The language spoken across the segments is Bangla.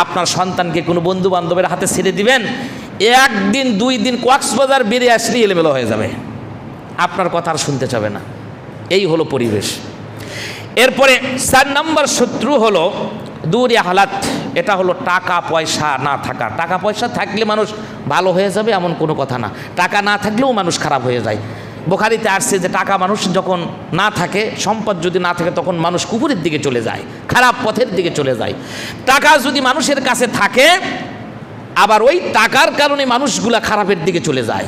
আপনার সন্তানকে কোনো বন্ধু বান্ধবের হাতে ছেড়ে দিবেন, একদিন 2 দিন কক্সবাজার বেরিয়ে আসলেই এলোমেলো হয়ে যাবে, আপনার কথা আর শুনতে চাবে না। এই হলো পরিবেশ। এরপরে 4 নম্বর শত্রু হলো দুরিয়া হালাত। এটা হলো টাকা পয়সা না থাকা। টাকা পয়সা থাকলে মানুষ ভালো হয়ে যাবে এমন কোনো কথা না, টাকা না থাকলেও মানুষ খারাপ হয়ে যায়। বুখারীতে আসছে যে টাকা মানুষ যখন না থাকে, সম্পদ যদি না থাকে, তখন মানুষ কুফুরের দিকে চলে যায়, খারাপ পথের দিকে চলে যায়। টাকা যদি মানুষের কাছে থাকে, আবার ওই টাকার কারণে মানুষগুলা খারাপের দিকে চলে যায়।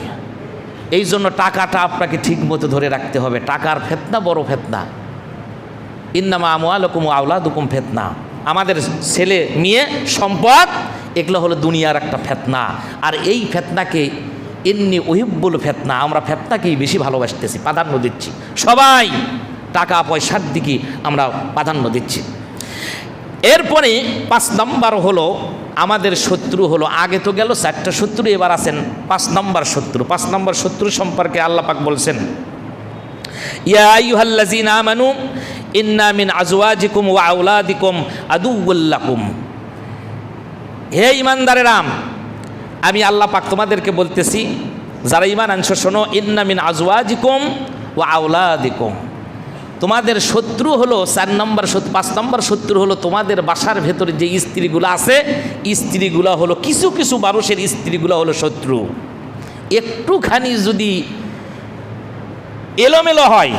এই জন্য টাকাটা আপনাকে ঠিক মতো ধরে রাখতে হবে। টাকার ফিতনা বড় ফিতনা। ইন্নামা আমওয়ালুকুম ওয়া আওলাদুকুম ফিতনা। আমাদের ছেলে মেয়ে সম্পদ এগুলো হলো দুনিয়ার একটা ফিতনা। আর এই ফিতনাকে ইন্নী উহিব্বুল ফিতনা, আমরা ফিতনাকেই বেশি ভালোবাসতেছি, প্রাধান্য দিচ্ছি। সবাই টাকা পয়সার দিকে আমরা প্রাধান্য দিচ্ছি। এরপরে 5 নম্বর হলো আমাদের শত্রু হলো, আগে তো গেল 4টা শত্রু, এবার আছেন 5 নম্বর শত্রু। 5 নম্বর শত্রু সম্পর্কে আল্লাহ পাক বলছেন, ইয়া আইয়ুহাল্লাযীনা আমানু ইন্না মিন আজওয়াজিকুম ওয়া আওলাদিকুম আদুউল লাকুম। হে ঈমানদারেরা, আমি আল্লাহ পাক তোমাদেরকে বলতেছি, যারা ঈমান আনছো শোনো, ইন্না মিন আজওয়াজিকুম ওয়া আওলাদিকুম, তোমাদের শত্রু হলো 4 নম্বর শত্রু। 5 নম্বর শত্রু হলো তোমাদের বাসার ভেতরে যে স্ত্রীগুলো আছে, স্ত্রীগুলো হলো কিছু কিছু মানুষের স্ত্রীগুলো হলো শত্রু। একটুখানি যদি এলোমেলো হয়,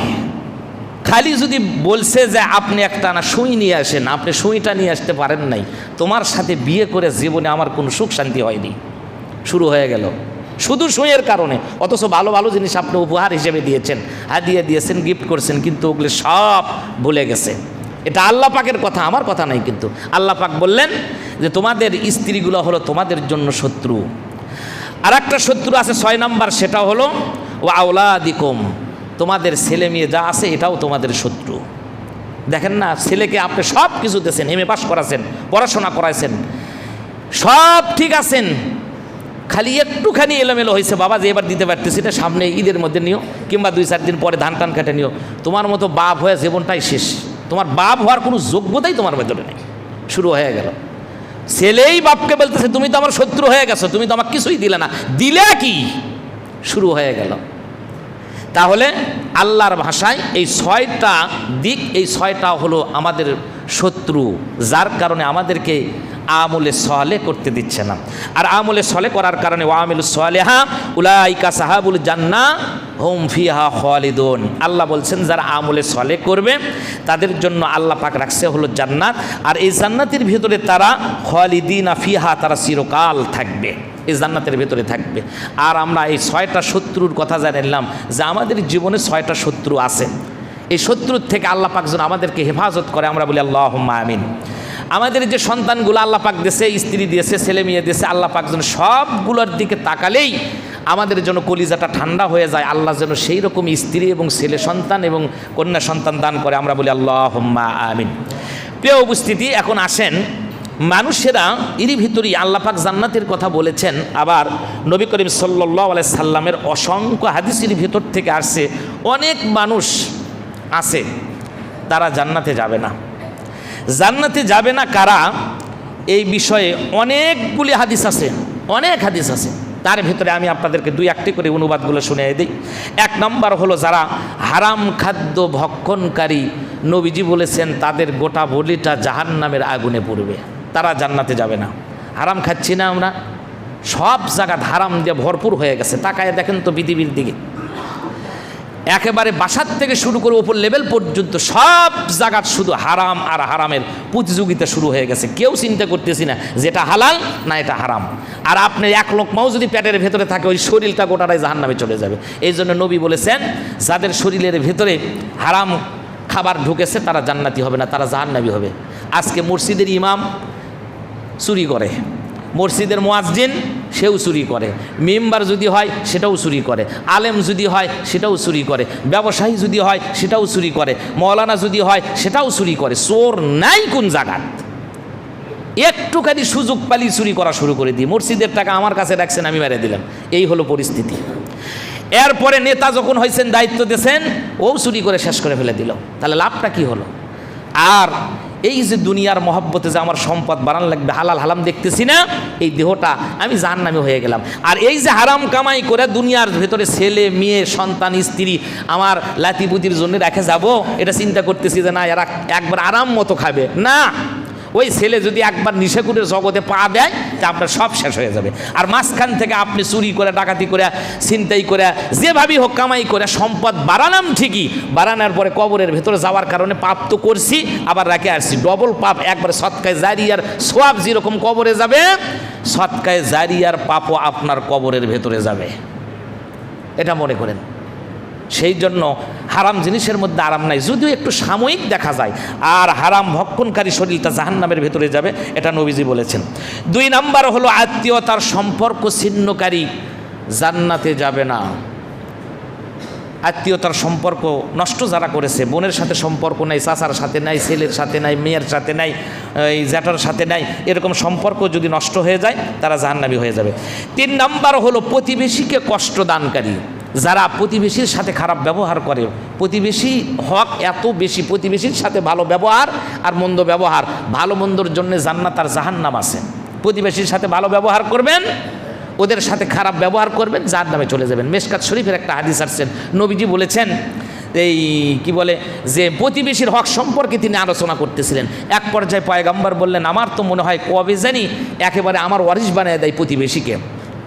খালি যদি বলছে যে আপনি একটা না সুই নিয়ে আসেন, আপনি সুইটা নিয়ে আসতে পারেন নাই, তোমার সাথে বিয়ে করে জীবনে আমার কোনো সুখ শান্তি হয়নি, শুরু হয়ে গেল শুধু সুইয়ের কারণে। অথচ ভালো ভালো জিনিস আপনি উপহার হিসেবে দিয়েছেন, হাদিয়া দিয়েছেন, গিফট করছেন, কিন্তু ওগুলো সব ভুলে গেছে। এটা আল্লাহ পাকের কথা, আমার কথা নাই। কিন্তু আল্লাহ পাক বললেন যে তোমাদের স্ত্রীগুলো হলো তোমাদের জন্য শত্রু। আর একটা শত্রু আছে 6 নম্বর, সেটা হলো ওয়া আওলাদিকুম, তোমাদের ছেলে মেয়ে যা আছে এটাও তোমাদের শত্রু। দেখেন না, ছেলেকে আপনি সব কিছু দিয়েছেন, MA পাস করাছেন, পড়াশোনা করাইছেন, সব ঠিক আছেন, খালি একটুখানি এলোমেলো হয়েছে, বাবা যে এবার দিতে পারতেছি এটা সামনে ঈদের মধ্যে নিও, কিংবা 2-4 দিন পরে ধান টান কেটে নিও, তোমার মতো বাপ হয়ে জীবনটাই শেষ, তোমার বাপ হওয়ার কোনো যোগ্যতাই তোমার ভেতরে নেই। শুরু হয়ে গেল। ছেলেই বাপকে বলতেছে তুমি তো আমার শত্রু হয়ে গেছো, তুমি তো আমাকে কিছুই দিলে না, দিলে কি? শুরু হয়ে গেল। তাহলে আল্লাহর ভাষায় এই 6টা দিক, এই 6টা হলো আমাদের শত্রু, যার কারণে আমাদেরকে আমলে সলে করতে দিচ্ছে না। আর আমলে সলে করার কারণে ওয়ামিলুস সলিহা উলাইকা সাহাবুল জান্নাহ হুম ফিহা খালিদুন। আল্লাহ বলছেন যারা আমলে সলে করবে তাদের জন্য আল্লাহ পাক রাখছে হলো জান্নাত, আর এই জান্নাতের ভিতরে তারা খালিদিনা ফিহা, তারা চিরকাল থাকবে, এই জান্নাতের ভেতরে থাকবে। আর আমরা এই 6টা শত্রুর কথা জানলাম যে আমাদের জীবনে 6টা শত্রু আছে। এই শত্রুর থেকে আল্লাহ পাক যেন আমাদেরকে হেফাজত করে, আমরা বলি আল্লাহুম্মা আমিন। আমাদের যে সন্তানগুলো আল্লাহ পাক দিয়েছে, স্ত্রী দিয়েছে, ছেলে মেয়ে দিয়েছে, আল্লাহ পাক যেন সবগুলোর দিকে তাকালেই আমাদের জন্য কলিজাটা ঠান্ডা হয়ে যায়। আল্লাহ যেন সেই রকম স্ত্রী এবং ছেলে সন্তান এবং কন্যা সন্তান দান করে, আমরা বলি আল্লাহুম্মা আমিন। প্রিয় উপস্থিতি, এখন আসেন মানুষেরা এরই ভিতরেই আল্লাহ পাক জান্নাতের কথা বলেছেন। আবার নবী করিম সাল্লাল্লাহু আলাইহি সাল্লামের অসংখ্য হাদিসের ভিতর থেকে আসছে অনেক মানুষ আছে তারা জান্নাতে যাবে না। জান্নাতে যাবে না কারা, এই বিষয়ে অনেকগুলি হাদিস আছে, অনেক হাদিস আছে। তার ভিতরে আমি আপনাদেরকে 2-1টি করে অনুবাদগুলো শুনিয়ে দিই। 1 নম্বর হলো যারা হারাম খাদ্য ভক্ষণকারী, নবীজি বলেছেন তাদের গোটা বলিটা জাহান্নামের আগুনে পড়বে, তারা জান্নাতে যাবে না। হারাম খাচ্ছি না আমরা, সব জায়গা হারাম দিয়ে ভরপুর হয়ে গেছে। তাকায় দেখেন তো পৃথিবীর দিকে, একেবারে বাসার থেকে শুরু করে উপর লেভেল পর্যন্ত সব জায়গা শুধু হারাম আর হারামের প্রতিযোগিতা শুরু হয়ে গেছে। কেউ চিন্তা করতেছি না যেটা হালাল না এটা হারাম। আর আপনি 1 লোকমাও যদি পেটের ভেতরে থাকে, ওই শরীরটা গোটাটাই জাহান্নামে চলে যাবে। এই জন্য নবী বলেছেন যাদের শরীরের ভেতরে হারাম খাবার ঢুকেছে তারা জান্নাতি হবে না, তারা জাহান্নামী হবে। আজকে মসজিদের ইমাম চুরি করে, মসজিদের মুয়াজ্জিন সেও চুরি করে, মেম্বার যদি হয় সেটাও চুরি করে, আলেম যদি হয় সেটাও চুরি করে, ব্যবসায়ী যদি হয় সেটাও চুরি করে, মৌলানা যদি হয় সেটাও চুরি করে। চোর নাই কোন জায়গায়, একটুখানি সুযোগ পালি চুরি করা শুরু করে দিই। মসজিদের টাকা আমার কাছে রাখছেন, আমি মেরে দিলাম, এই হলো পরিস্থিতি। এরপরে নেতা যখন হয়েছেন, দায়িত্ব দিয়েছেন, ও চুরি করে শেষ করে ফেলে দিল, তাহলে লাভটা কি হলো? আর এই যে দুনিয়ার মহব্বতে যে আমার সম্পদ বাড়ান লাগবে, হালাল হারাম দেখতেছি না, এই দেহটা আমি জাহান্নামী হয়ে গেলাম। আর এই যে হারাম কামাই করে দুনিয়ার ভেতরে ছেলে মেয়ে সন্তান স্ত্রী আমার লাতিপুতির জন্য রেখে যাব, এটা চিন্তা করতেছি যে না এরা একবার আরাম মতো খাবে না। ওই ছেলে যদি একবার নিশাকুরের জগতে পা দেয় তা আপনার সব শেষ হয়ে যাবে। আর মাঝখান থেকে আপনি চুরি করে, ডাকাতি করে, ছিনতাই করে, যেভাবেই হোক কামাই করে সম্পদ বাড়ালাম ঠিকই, বাড়ানোর পরে কবরের ভেতরে যাওয়ার কারণে পাপ তো করছি, আবার রেখে আসছি, ডবল পাপ। একবার সৎকায় জারিয়ার সোয়াব যেরকম কবরে যাবে, সৎকায় জারিয়ার পাপও আপনার কবরের ভেতরে যাবে, এটা মনে করেন। সেই জন্য হারাম জিনিসের মধ্যে আরাম নাই, যদিও একটু সাময়িক দেখা যায়। আর হারাম ভক্ষণকারী শরীরটা জাহান্নামের ভেতরে যাবে, এটা নবীজি বলেছেন। 2 নাম্বার হলো আত্মীয়তার সম্পর্ক ছিন্নকারী জান্নাতে যাবে না। আত্মীয়তার সম্পর্ক নষ্ট যারা করেছে, বোনের সাথে সম্পর্ক নাই, চাচার সাথে নাই, ছেলের সাথে নাই, মেয়ের সাথে নাই, এই জ্যাঠার সাথে নাই, এরকম সম্পর্ক যদি নষ্ট হয়ে যায় তারা জাহান্নামী হয়ে যাবে। 3 নাম্বার হলো প্রতিবেশীকে কষ্ট দানকারী। যারা প্রতিবেশীর সাথে খারাপ ব্যবহার করে, প্রতিবেশী হক এত বেশি, প্রতিবেশীর সাথে ভালো ব্যবহার আর মন্দ ব্যবহার, ভালো মন্দর জন্য জান্নাত আর জাহান্নাম আছে। প্রতিবেশীর সাথে ভালো ব্যবহার করবেন, ওদের সাথে খারাপ ব্যবহার করবেন, জাহান্নামে চলে যাবেন। মিশকাত শরীফের একটা হাদিস আসছেন, নবীজি বলেছেন এই কি বলে যে প্রতিবেশীর হক সম্পর্কে তিনি আলোচনা করতেছিলেন। এক পর্যায়ে পয়গম্বর বললেন, আমার তো মনে হয় কবে জানি একেবারে আমার ওয়ারিশ বানিয়ে দেয় প্রতিবেশীকে।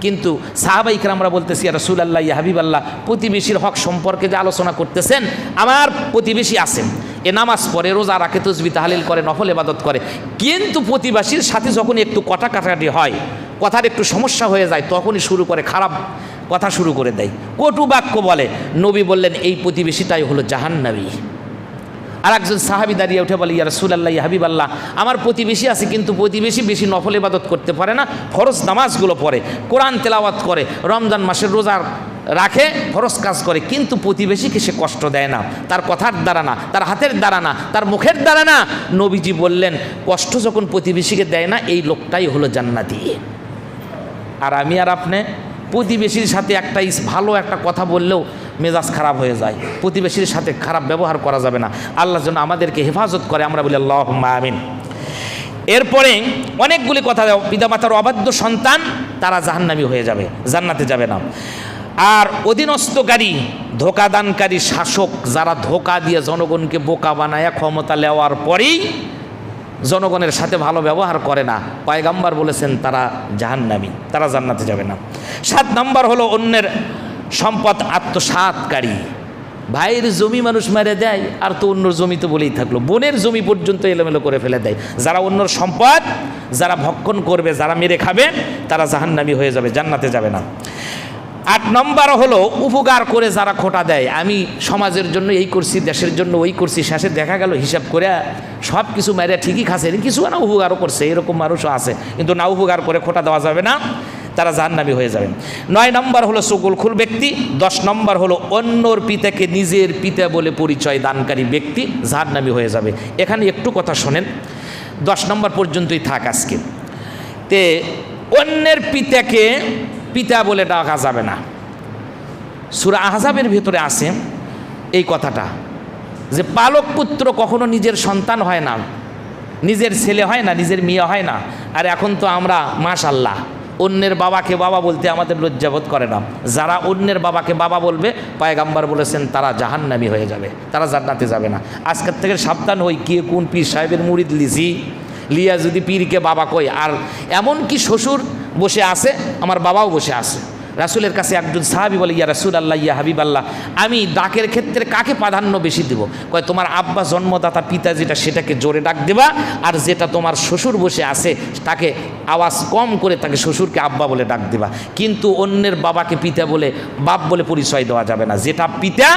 কিন্তু সাহাবাই কেরামরা বলতেছি, ইয়া রাসূলুল্লাহ, ইয়া হাবিবাল্লাহ, প্রতিবেশীর হক সম্পর্কে যে আলোচনা করতেছেন, আমার প্রতিবেশী আছেন, এ নামাজ পড়ে, রোজা রাখে, তাসবিহ তাহলিল করে, নফল ইবাদত করে, কিন্তু প্রতিবেশীর সাথে যখন একটু কাটাকাটি হয়, কথার একটু সমস্যা হয়ে যায়, তখনই শুরু করে খারাপ কথা শুরু করে দেয়, কটু বাক্য বলে। নবী বললেন এই প্রতিবেশীটাই হলো জাহান্নামী। আর একজন সাহাবী দাঁড়িয়ে উঠে বলে, ইয়া রাসূলুল্লাহ, ইয়া হাবিবাল্লাহ, আমার প্রতিবেশী আছে, কিন্তু প্রতিবেশী বেশি নফল ইবাদত করতে পারে না, ফরজ নামাজগুলো পড়ে, কোরআন তেলাওয়াত করে, রমজান মাসের রোজা রাখে, ফরজ কাজ করে, কিন্তু প্রতিবেশীকে সে কষ্ট দেয় না, তার কথার দ্বারা না, তার হাতের দ্বারা না, তার মুখের দ্বারা না। নবীজি বললেন কষ্ট যখন প্রতিবেশীকে দেয় না, এই লোকটাই হলো জান্নাতি। আর আমি আর আপনি প্রতিবেশীর সাথে একটা ভালো একটা কথা বললেও মেজাজ খারাপ হয়ে যায়, প্রতিবেশীর সাথে খারাপ ব্যবহার করা যাবে না। আল্লাহ যেন আমাদেরকে হেফাজত করে, আমরা বলি আল্লাহুম্মা আমিন। এরপরে অনেকগুলি কথা, পিতামাতার অবাধ্য সন্তান তারা জাহান্নামী হয়ে যাবে, জান্নাতে যাবে না। আর অধীনস্থকারী, ধোকাদানকারী শাসক, যারা ধোকা দিয়ে জনগণকে বোকা বানায় ক্ষমতা নেওয়ার পরেই জনগণের সাথে ভালো ব্যবহার করে না, পয়গম্বর বলেছেন তারা জাহান্নামী, তারা জান্নাতে যাবে না। 7 নাম্বার হলো অন্যের সম্পদ আত্মসাৎকারী। ভাইয়ের জমি মানুষ মেরে দেয়, আর তো অন্যর জমি তো বলেই থাকলো, বোনের জমি পর্যন্ত এলোমেলো করে ফেলে দেয়। যারা অন্যর সম্পদ যারা ভক্ষণ করবে, যারা মেরে খাবে, তারা জাহান্নামী হয়ে যাবে, জান্নাতে যাবে না। 8 নম্বর হলো উপকার করে যারা খোটা দেয়, আমি সমাজের জন্য এই করছি, দেশের জন্য ওই করছি, শেষে দেখা গেল হিসাব করে সব কিছু মেরে ঠিকই খাচ্ছে, কিছু না উপকারও করছে, এরকম মানুষও আছে, কিন্তু না উপকার করে খোটা দেওয়া যাবে না, তারা জাহান্নামী হয়ে যাবেন। 9 নম্বর হলো চুগলখোর ব্যক্তি। 10 নম্বর হলো অন্যর পিতাকে নিজের পিতা বলে পরিচয় দানকারী ব্যক্তি, জাহান্নামী হয়ে যাবে। এখানে একটু কথা শোনেন, 10 নম্বর পর্যন্তই থাক আজকে। তে অন্যের পিতাকে পিতা বলে ডাকা যাবে না। সূরা আহজাবের ভিতরে আছে এই কথাটা, যে পালক পুত্র কখনো নিজের সন্তান হয় না, নিজের ছেলে হয় না, নিজের মেয়ে হয় না। আর এখন তো আমরা মাশাআল্লাহ অন্যের বাবাকে বাবা বলতে আমাদের লজ্জাবোধ করে না। যারা অন্যের বাবাকে বাবা বলবে, পয়গম্বর বলেছেন তারা জাহান্নামী হয়ে যাবে, তারা জান্নাতে যাবে না। আজকের থেকে সাবধান হই, কে কোন পীর সাহেবের মুরিদ লিয়া যদি পীরকে বাবা কই, আর এমন কি শ্বশুর বসে আছে, আমার বাবাও বসে আছে। রাসূলের কাছে একজন সাহাবী বলে, ইয়া রাসূলুল্লাহ, ইয়া হাবিবাল্লাহ, আমি ডাকের ক্ষেত্রে কাকে প্রাধান্য বেশি দেব? কয় তোমার আব্বা জন্মদাতা পিতা যেটা, সেটাকে জোরে ডাক দেবা, আর যেটা তোমার শ্বশুর বসে আছে তাকে আওয়াজ কম করে, তাকে শ্বশুরকে আব্বা বলে ডাক দেবা, কিন্তু অন্যের বাবাকে পিতা বলে বাপ বলে পরিচয় দেওয়া যাবে না, যেটা পিতা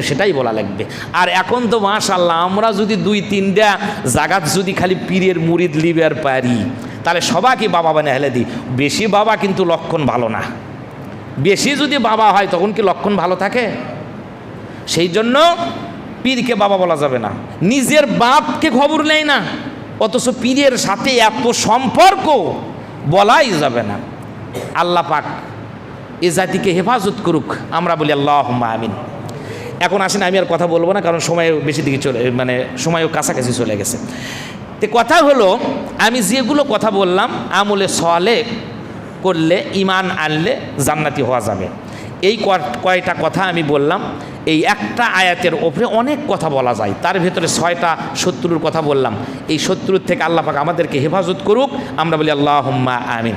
সেটাই বলা লাগবে। আর এখন তো মাশাআল্লাহ আমরা যদি 2-3টা জাগাত যদি খালি পীরের মুরিদ লিবার পারি, তাহলে সবাইকে বাবা বানিয়ে হেলে দিই। বেশি বাবা কিন্তু লক্ষণ ভালো না, বেশি যদি বাবা হয় তখন কি লক্ষণ ভালো থাকে? সেই জন্য পীরকে বাবা বলা যাবে না, নিজের বাপকে খবর নেয় না, অথচ পীরের সাথে এত সম্পর্ক, বলাই যাবে না। আল্লাহ পাক এ জাতিকে হেফাজত করুক, আমরা বলি আল্লাহুম্মা আমিন। এখন আসেন, আমি আর কথা বলবো না, কারণ সময় বেশি দিকে সময়ও কাছাকাছি চলে গেছে। তো কথা হলো, আমি যেগুলো কথা বললাম আমলে সলেহ করলে, ইমান আনলে জান্নাতি হওয়া যাবে, এই কয়টা কথা আমি বললাম। এই একটা আয়াতের ওপরে অনেক কথা বলা যায়, তার ভেতরে 6টা শত্রুর কথা বললাম। এই শত্রুর থেকে আল্লাহ পাক আমাদেরকে হেফাজত করুক, আমরা বলি আল্লাহুম্মা আমিন।